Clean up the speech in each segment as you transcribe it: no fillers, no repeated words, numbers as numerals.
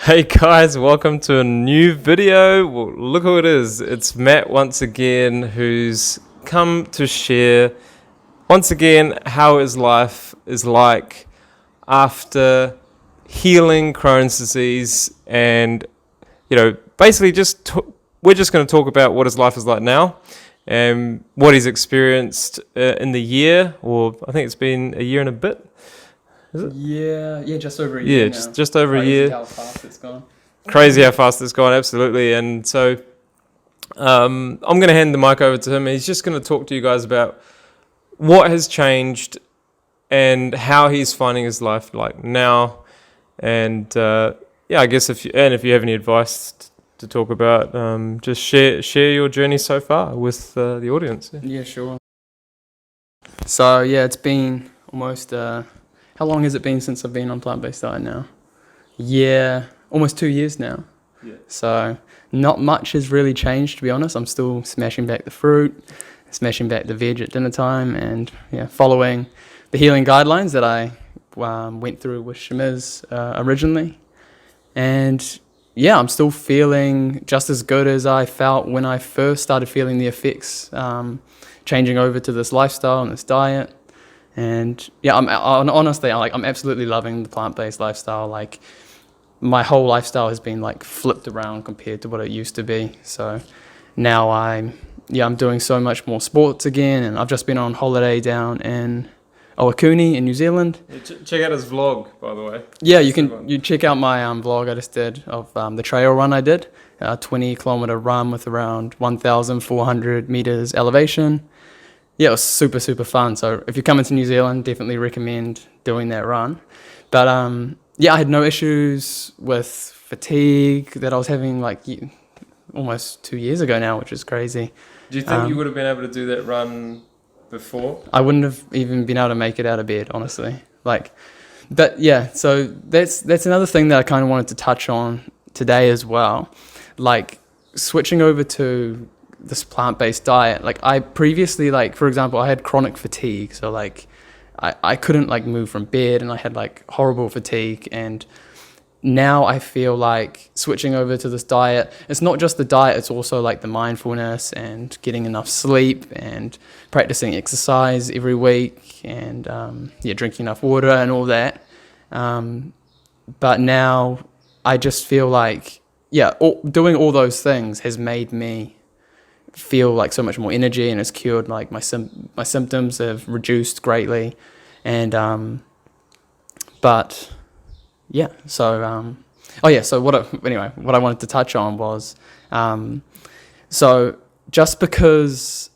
Hey guys, welcome to a new video. Well, look who it is. It's Matt once again, who's come to share once again how his life is like after healing Crohn's disease, and basically we're just going to talk about what his life is like now and what he's experienced in the year, or I think it's been a year and a bit. Is it? Yeah, just over a year now. Just over a year. Crazy how fast it's gone. Crazy how fast it's gone, absolutely. And so I'm going to hand the mic over to him. He's just going to talk to you guys about what has changed and how he's finding his life like now. And I guess if you have any advice to talk about, just share your journey so far with the audience. Yeah, sure. So it's been almost how long has it been since I've been on plant-based diet now? Yeah, almost 2 years now. Yeah. So not much has really changed, to be honest. I'm still smashing back the fruit, smashing back the veg at dinner time, and following the healing guidelines that I went through with Shamiz originally. And I'm still feeling just as good as I felt when I first started feeling the effects, changing over to this lifestyle and this diet. And I'm absolutely loving the plant-based lifestyle. Like, my whole lifestyle has been like flipped around compared to what it used to be. So now I'm doing so much more sports again, and I've just been on holiday down in Ohakuni in New Zealand. Check out his vlog, by the way. Yeah, you check out my vlog I just did of the trail run I did, a 20-kilometer run with around 1,400 meters elevation. Yeah, it was super, super fun. So if you're coming to New Zealand, definitely recommend doing that run. But I had no issues with fatigue that I was having like almost 2 years ago now, which is crazy. Do you think you would have been able to do that run before? I wouldn't have even been able to make it out of bed, honestly. So that's another thing that I kind of wanted to touch on today as well. Like, switching over to this plant-based diet, like I previously, like, for example, I had chronic fatigue, so like I couldn't like move from bed, and I had like horrible fatigue. And now I feel like switching over to this diet, it's not just the diet, it's also like the mindfulness and getting enough sleep and practicing exercise every week, and drinking enough water and all that. But now I just feel like doing all those things has made me feel like so much more energy, and it's cured like my symptoms have reduced greatly. And what I wanted to touch on was so just because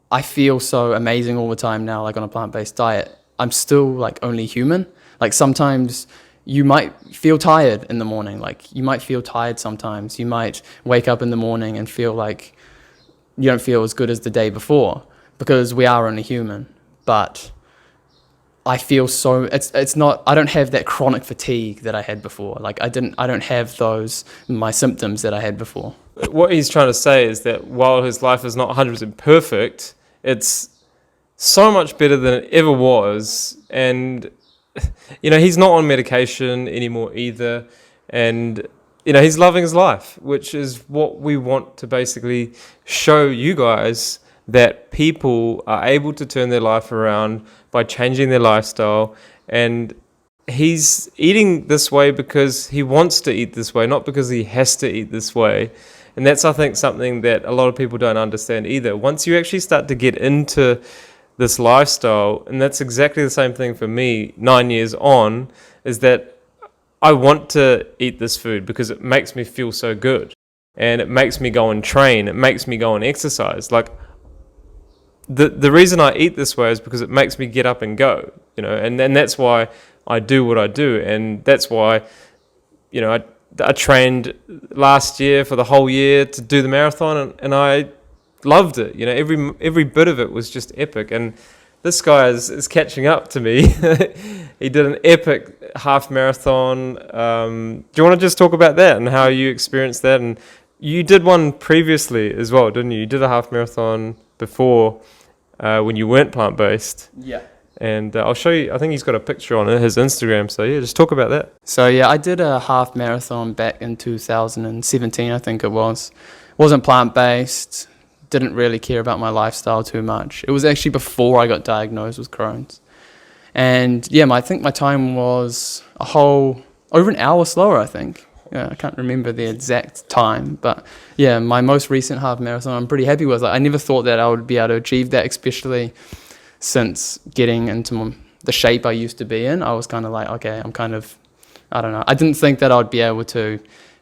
I feel so amazing all the time now, like on a plant-based diet, I'm still like only human. Like, sometimes you might feel tired in the morning, like you might feel tired sometimes. You might wake up in the morning and feel like you don't feel as good as the day before, because we are only human. But I feel so, it's not, I don't have that chronic fatigue that I had before. Like, I don't have my symptoms that I had before. What he's trying to say is that while his life is not 100% perfect, it's so much better than it ever was. And he's not on medication anymore either, and he's loving his life, which is what we want to basically show you guys, that people are able to turn their life around by changing their lifestyle. And he's eating this way because he wants to eat this way, not because he has to eat this way. And that's, I think, something that a lot of people don't understand either. Once you actually start to get into this lifestyle, and that's exactly the same thing for me 9 years on, is that I want to eat this food because it makes me feel so good, and it makes me go and train, it makes me go and exercise. Like, the reason I eat this way is because it makes me get up and go, and that's why I do what I do. And that's why I trained last year for the whole year to do the marathon, and I loved it. Every bit of it was just epic. And this guy is catching up to me. He did an epic half marathon. Do you want to just talk about that and how you experienced that? And you did one previously as well, didn't you? You did a half marathon before when you weren't plant-based. Yeah. And I'll show you, I think he's got a picture on his Instagram. So yeah, just talk about that. So yeah, I did a half marathon back in 2017, I think it was. Wasn't plant-based, didn't really care about my lifestyle too much. It was actually before I got diagnosed with Crohn's. And yeah, I think my time was over an hour slower, I think. Yeah, I can't remember the exact time, but yeah, my most recent half marathon I'm pretty happy with. Like, I never thought that I would be able to achieve that, especially since getting into the shape I used to be in. I was kind of like, okay, I don't know. I didn't think that I'd be able to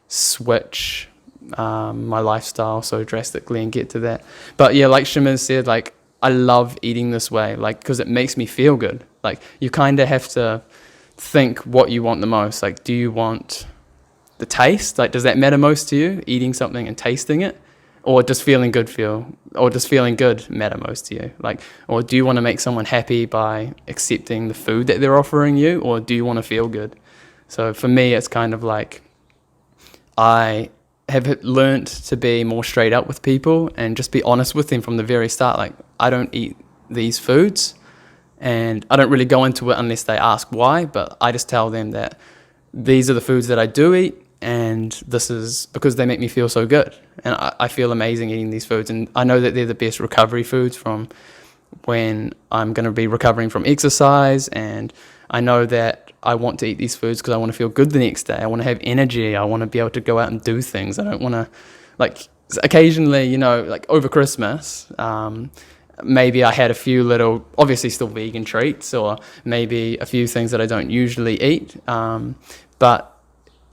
switch my lifestyle so drastically and get to that. But yeah, like Shimon said, like, I love eating this way, like, because it makes me feel good. Like, you kind of have to think what you want the most. Like, do you want the taste? Like, does that matter most to you, eating something and tasting it? Or does feeling good matter most to you? Like, or do you want to make someone happy by accepting the food that they're offering you? Or do you want to feel good? So for me, it's kind of like, I have learnt to be more straight up with people and just be honest with them from the very start. Like, I don't eat these foods, and I don't really go into it unless they ask why, but I just tell them that these are the foods that I do eat, and this is because they make me feel so good. And I feel amazing eating these foods, and I know that they're the best recovery foods from when I'm going to be recovering from exercise, and I know that I want to eat these foods because I want to feel good the next day. I want to have energy. I want to be able to go out and do things. I don't want to, like, occasionally, you know, like over Christmas, maybe I had a few little, obviously still vegan treats, or maybe a few things that I don't usually eat, but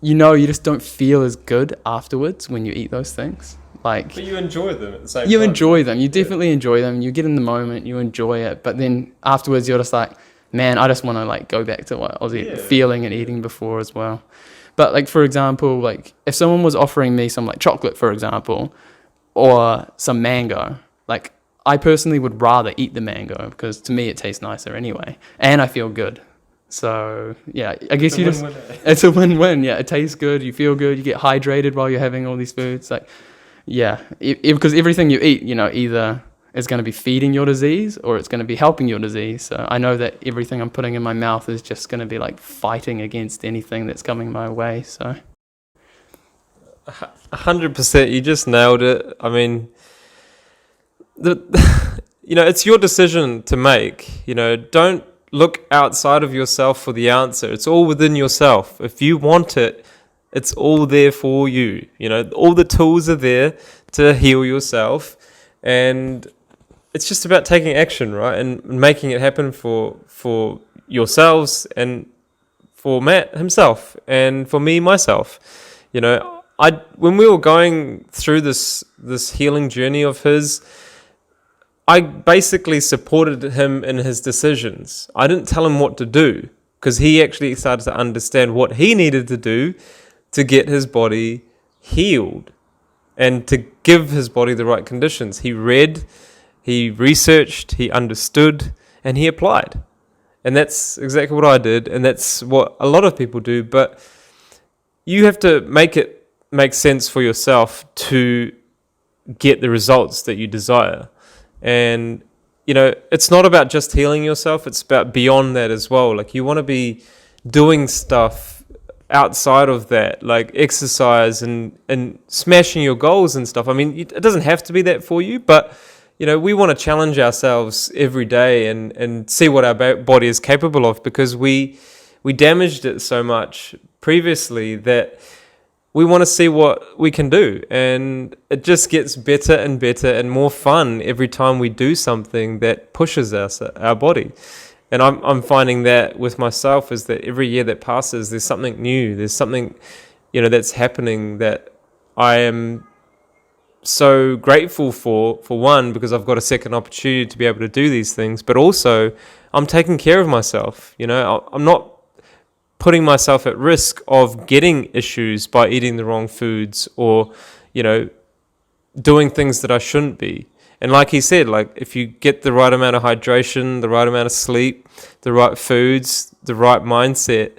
you know, you just don't feel as good afterwards when you eat those things. Like, But you enjoy them at the same time. You enjoy them. You definitely enjoy them. You get in the moment, you enjoy it. But then afterwards, you're just like, man, I just want to like go back to what I was feeling and eating before as well. But like, for example, like if someone was offering me some like chocolate, for example, or some mango, like I personally would rather eat the mango because to me it tastes nicer anyway, and I feel good. So yeah, I guess it's a win-win. Yeah, it tastes good, you feel good, you get hydrated while you're having all these foods. Like, yeah, because everything you eat, you know, either is going to be feeding your disease or it's going to be helping your disease. So I know that everything I'm putting in my mouth is just going to be like fighting against anything that's coming my way. So 100%, you just nailed it. I mean, you know, it's your decision to make. You know, don't look outside of yourself for the answer. It's all within yourself. If you want it, it's all there for you. You know, all the tools are there to heal yourself, and it's just about taking action, right, and making it happen for yourselves and for Matt himself and for me myself. You know, when we were going through this healing journey of his, I basically supported him in his decisions. I didn't tell him what to do because he actually started to understand what he needed to do to get his body healed and to give his body the right conditions. He read, he researched, he understood, and he applied. And that's exactly what I did, and that's what a lot of people do. But you have to make it make sense for yourself to get the results that you desire. And, you know, it's not about just healing yourself, it's about beyond that as well. Like, you want to be doing stuff outside of that, like exercise and smashing your goals and stuff. I mean, it doesn't have to be that for you, but, you know, we want to challenge ourselves every day and see what our body is capable of, because we damaged it so much previously that we want to see what we can do, and it just gets better and better and more fun every time we do something that pushes our body. And I'm finding that with myself, is that every year that passes, there's something new. There's something, you know, that's happening that I am so grateful for one, because I've got a second opportunity to be able to do these things, but also I'm taking care of myself. You know, I'm not putting myself at risk of getting issues by eating the wrong foods or, you know, doing things that I shouldn't be. And like he said, like, if you get the right amount of hydration, the right amount of sleep, the right foods, the right mindset,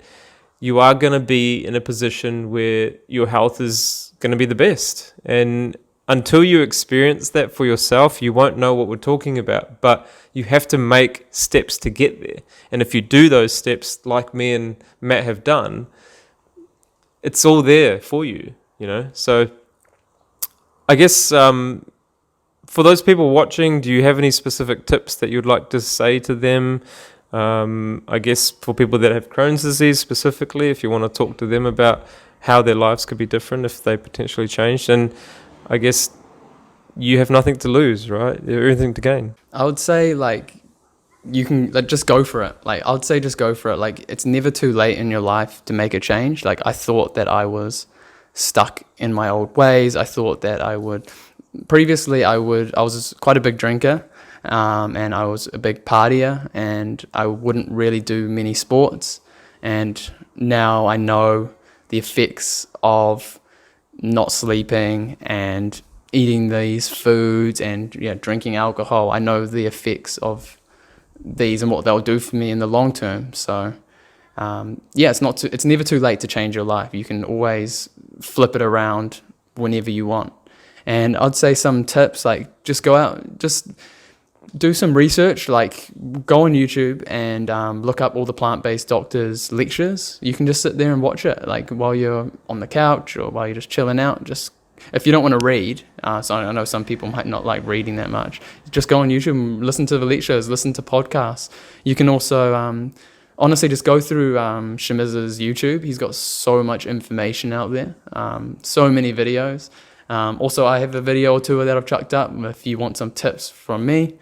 you are going to be in a position where your health is going to be the best. And until you experience that for yourself, you won't know what we're talking about. But you have to make steps to get there. And if you do those steps like me and Matt have done, it's all there for you, So I guess for those people watching, do you have any specific tips that you'd like to say to them? I guess for people that have Crohn's disease specifically, if you want to talk to them about how their lives could be different if they potentially changed. And I guess you have nothing to lose, right? Everything to gain. I would say you can just go for it. I would say just go for it. It's never too late in your life to make a change. I thought that I was stuck in my old ways. I thought that previously I was quite a big drinker, and I was a big partier, and I wouldn't really do many sports. And now I know the effects of not sleeping and eating these foods and drinking alcohol. I know the effects of these and what they'll do for me in the long term. So it's never too late to change your life. You can always flip it around whenever you want. And I'd say some tips, just go out, just do some research, go on YouTube and look up all the plant-based doctors' lectures. You can just sit there and watch it, while you're on the couch or while you're just chilling out. Just if you don't want to read, so I know some people might not like reading that much, just go on YouTube and listen to the lectures, listen to podcasts. You can also honestly just go through Shamiz's YouTube. He's got so much information out there, so many videos. Also, I have a video or two that I've chucked up if you want some tips from me.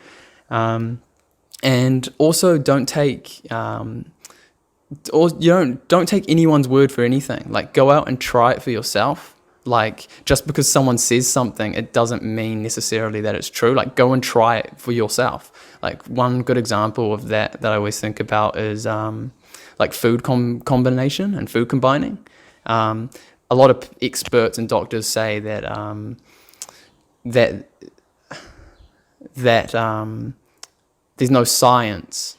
And also don't take don't take anyone's word for anything. Go out and try it for yourself. Just because someone says something, it doesn't mean necessarily that it's true. Go and try it for yourself. One good example of that I always think about is food combination and food combining. A lot of experts and doctors say that there's no science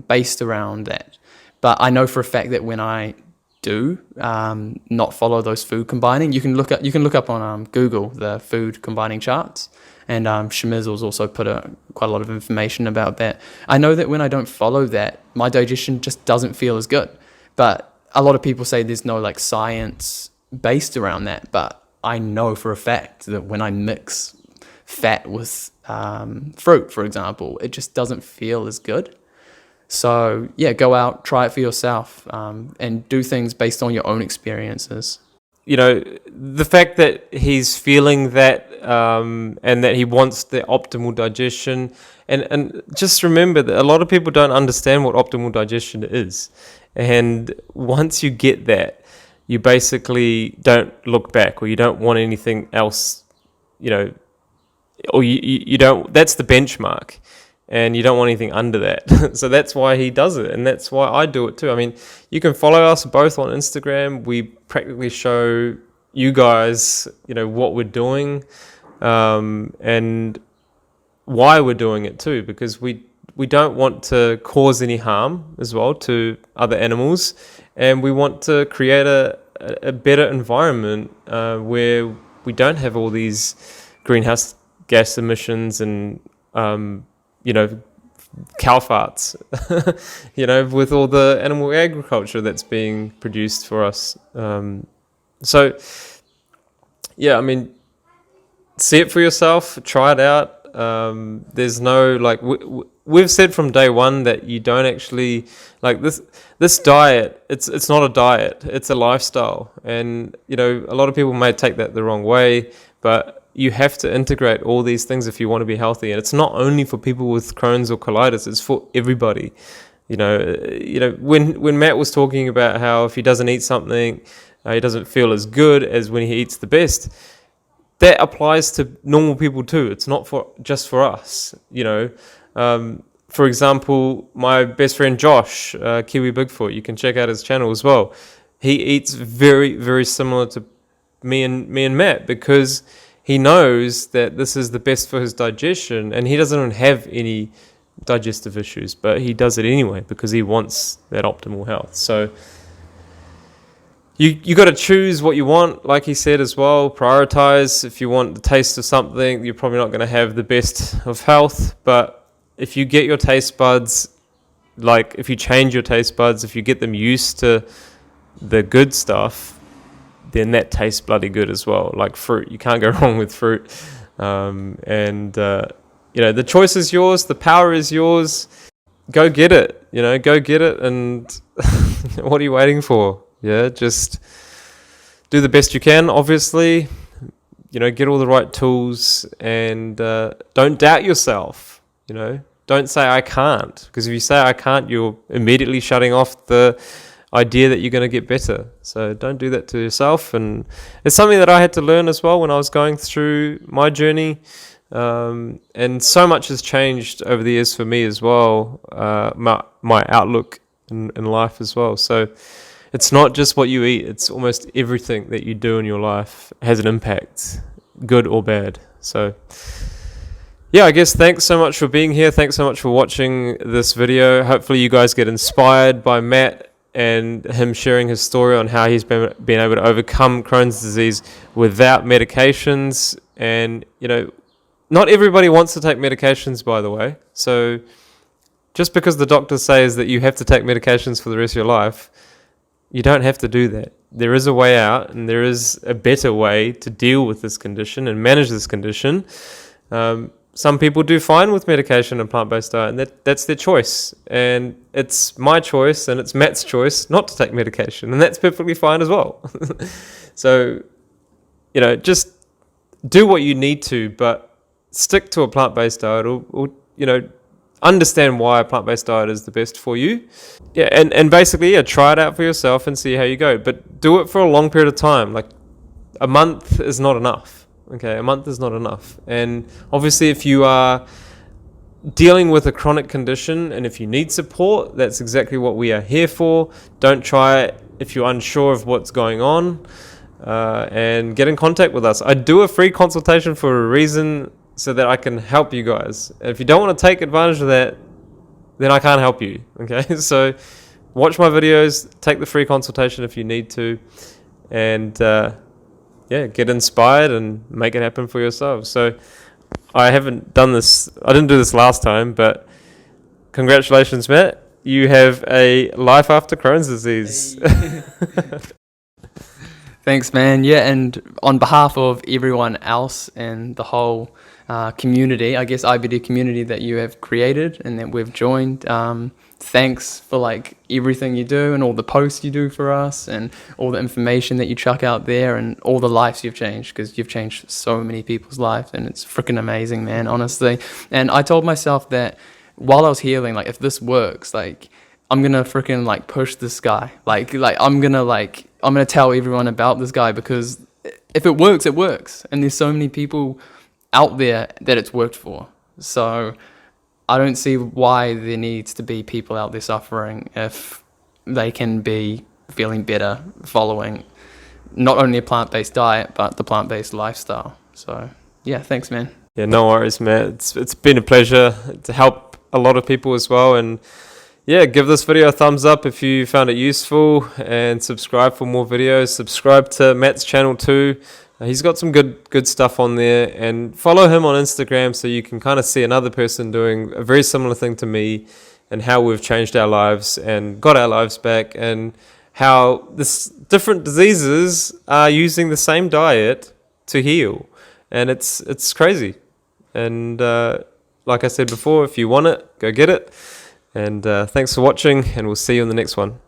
based around that. But I know for a fact that when I do not follow those food combining, you can look up on Google the food combining charts, and Shamiz also put quite a lot of information about that. I know that when I don't follow that, my digestion just doesn't feel as good. But a lot of people say there's no science based around that, but I know for a fact that when I mix fat with fruit, for example, it just doesn't feel as good. So go out, try it for yourself, and do things based on your own experiences. The fact that he's feeling that and that he wants the optimal digestion, and just remember that a lot of people don't understand what optimal digestion is, and once you get that, you basically don't look back, or you don't want anything else, or you don't, that's the benchmark, and you don't want anything under that. So that's why he does it, and that's why I do it too. I mean, you can follow us both on Instagram. We practically show you guys, what we're doing, and why we're doing it too, because we don't want to cause any harm as well to other animals, and we want to create a better environment where we don't have all these greenhouse gas emissions and cow farts, with all the animal agriculture that's being produced for us. So I mean, see it for yourself, try it out. There's no we've said from day one that you don't actually this diet. It's not a diet. It's a lifestyle, and a lot of people may take that the wrong way, but you have to integrate all these things if you want to be healthy. And it's not only for people with Crohn's or colitis; it's for everybody. When Matt was talking about how if he doesn't eat something, he doesn't feel as good as when he eats the best. That applies to normal people too. It's not just for us, For example, my best friend Josh, Kiwi Bigfoot, you can check out his channel as well. He eats very, very similar to me and Matt, because he knows that this is the best for his digestion, and he doesn't have any digestive issues, but he does it anyway because he wants that optimal health. So you got to choose what you want, like he said as well. Prioritize. If you want the taste of something, you're probably not going to have the best of health. But if you get your taste buds, like if you change your taste buds, if you get them used to the good stuff, then that tastes bloody good as well. Like fruit, you can't go wrong with fruit. The choice is yours. The power is yours. Go get it. Go get it. And what are you waiting for? Yeah, just do the best you can, obviously. Get all the right tools, and don't doubt yourself. Don't say I can't, because if you say I can't, you're immediately shutting off the idea that you're going to get better. So don't do that to yourself. And it's something that I had to learn as well when I was going through my journey. And so much has changed over the years for me as well, my outlook in life as well. So it's not just what you eat, it's almost everything that you do in your life has an impact, good or bad. So yeah, I guess thanks so much for being here. Thanks so much for watching this video. Hopefully you guys get inspired by Matt and him sharing his story on how he's been able to overcome Crohn's disease without medications. And, not everybody wants to take medications, by the way. So just because the doctor says that you have to take medications for the rest of your life, you don't have to do that. There is a way out, and there is a better way to deal with this condition and manage this condition. Some people do fine with medication and plant-based diet, and that's their choice. And it's my choice, and it's Matt's choice not to take medication, and that's perfectly fine as well. So, just do what you need to, but stick to a plant-based diet, or understand why a plant-based diet is the best for you. Yeah, and basically, try it out for yourself and see how you go. But do it for a long period of time. Like, a month is not enough. Okay, a month is not enough. And obviously, if you are dealing with a chronic condition and if you need support, that's exactly what we are here for. Don't try it if you're unsure of what's going on, and get in contact with us. I do a free consultation for a reason, so that I can help you guys. And if you don't want to take advantage of that, then I can't help you. Okay, so watch my videos, take the free consultation if you need to, and get inspired and make it happen for yourself. So I didn't do this last time, but congratulations, Matt. You have a life after Crohn's disease. Hey. Thanks, man. Yeah, and on behalf of everyone else and the whole community, I guess IBD community that you have created and that we've joined, thanks for everything you do and all the posts you do for us and all the information that you chuck out there and all the lives you've changed, because you've changed so many people's lives, and it's freaking amazing, man, honestly. And I told myself that while I was healing, if this works, I'm gonna freaking push this guy. I'm gonna tell everyone about this guy, because if it works, it works. And there's so many people out there that it's worked for. So I don't see why there needs to be people out there suffering if they can be feeling better following not only a plant-based diet, but the plant-based lifestyle. So yeah, thanks, man. Yeah, no worries, Matt. It's been a pleasure to help a lot of people as well. And yeah, give this video a thumbs up if you found it useful, and subscribe for more videos. Subscribe to Matt's channel too. He's got some good stuff on there, and follow him on Instagram so you can kind of see another person doing a very similar thing to me, and how we've changed our lives and got our lives back, and how this different diseases are using the same diet to heal. And it's crazy. And like I said before, if you want it, go get it. And thanks for watching, and we'll see you in the next one.